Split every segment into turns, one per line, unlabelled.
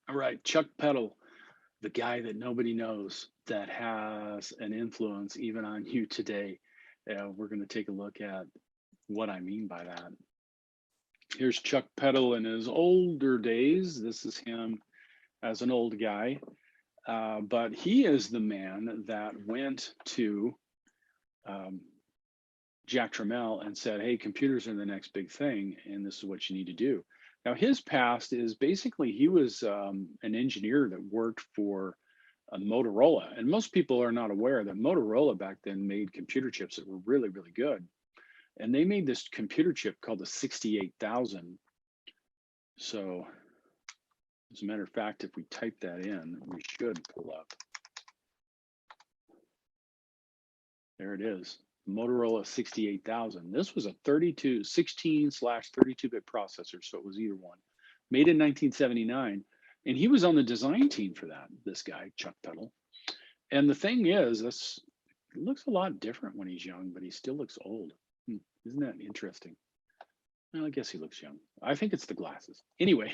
All right, Chuck Peddle, the guy that nobody knows that has an influence even on you today. We're going to take a look at what I mean by that. Here's Chuck Peddle in his older days. This is him as an old guy. But he is the man that went to um, Jack Tramiel and said, hey, computers are the next big thing, and this is what you need to do. Now, his past is basically he was an engineer that worked for Motorola. And most people are not aware that Motorola back then made computer chips that were really, really good. And they made this computer chip called the 68,000. So as a matter of fact, if we type that in, we should pull up. There it is. Motorola 68,000. This was a 16/32-bit processor, so it was either one. Made in 1979, and he was on the design team for that, this guy, Chuck Peddle. And the thing is, this looks a lot different when he's young, but he still looks old. Isn't that interesting? Well, I guess he looks young. I think it's the glasses. Anyway,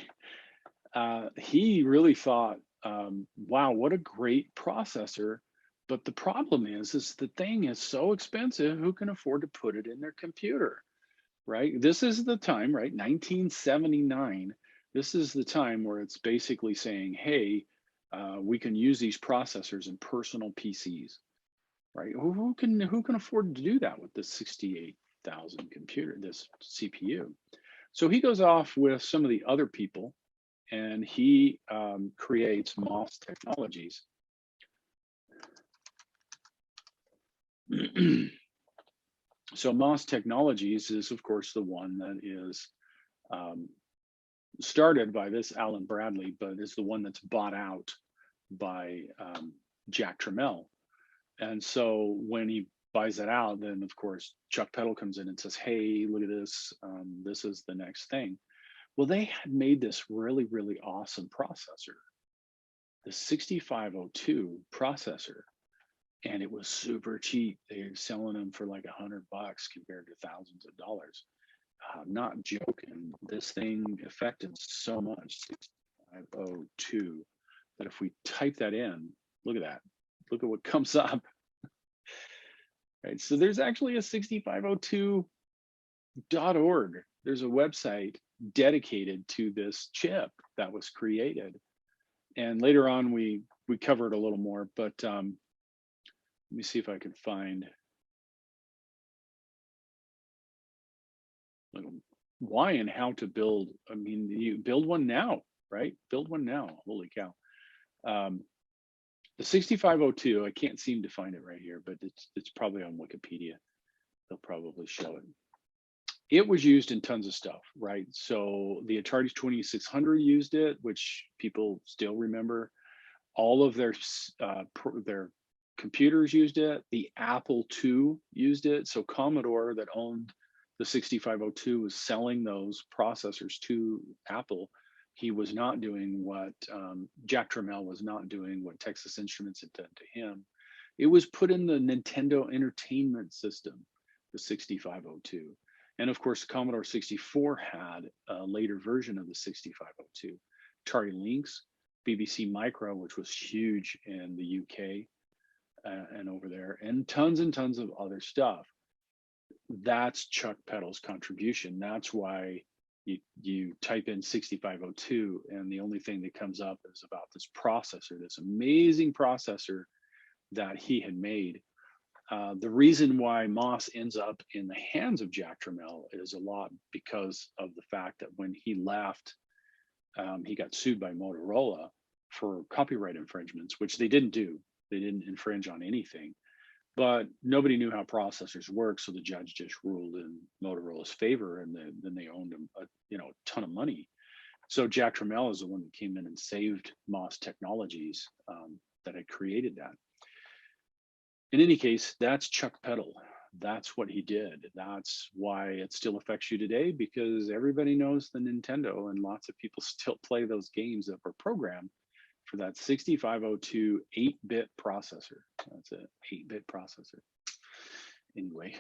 he really thought, wow, what a great processor. But the problem is the thing is so expensive, who can afford to put it in their computer, right? This is the time, right? 1979. This is the time where it's basically saying, hey, we can use these processors in personal PCs, right? Who can afford to do that with this 68,000 computer, this CPU? So he goes off with some of the other people, and he creates MOS Technologies. So MOS Technologies is, of course, the one that is started by this Alan Bradley, but is the one that's bought out by Jack Tramiel. And so when he buys it out, then of course Chuck Peddle comes in and says, hey, look at this. This is the next thing. Well, they had made this really, really awesome processor, the 6502 processor, and it was super cheap. They're selling them for like $100 compared to thousands of dollars. Not joking. This thing affected so much, 6502, that if we type that in, look at that. Look at what comes up. Right. So there's actually a 6502.org. There's a website dedicated to this chip that was created. And later on, we covered a little more, but let me see if I can find why and how to build. I mean, you build one now, right? Build one now. Holy cow. The 6502, I can't seem to find it right here, but it's probably on Wikipedia. They'll probably show it. It was used in tons of stuff, right? So the Atari 2600 used it, which people still remember. All of their computers used it. The Apple II used it. So Commodore, that owned the 6502, was selling those processors to Apple. He was not doing what Jack Tramiel was not doing, what Texas Instruments had done to him. It was put in the Nintendo Entertainment System, the 6502. And of course, Commodore 64 had a later version of the 6502. Atari Lynx, BBC Micro, which was huge in the UK and over there, and tons of other stuff. That's Chuck Peddle's contribution. That's why you type in 6502, and the only thing that comes up is about this processor, this amazing processor that he had made. The reason why MOS ends up in the hands of Jack Tramiel is a lot because of the fact that when he left, he got sued by Motorola for copyright infringements, which they didn't do. They didn't infringe on anything, but nobody knew how processors work. So the judge just ruled in Motorola's favor, and then they owned him a ton of money. So Jack Tramiel is the one that came in and saved MOS Technologies that had created that. In any case, that's Chuck Peddle. That's what he did. That's why it still affects you today, because everybody knows the Nintendo, and lots of people still play those games that were programmed for that 6502 8-bit processor. That's an 8-bit processor. Anyway,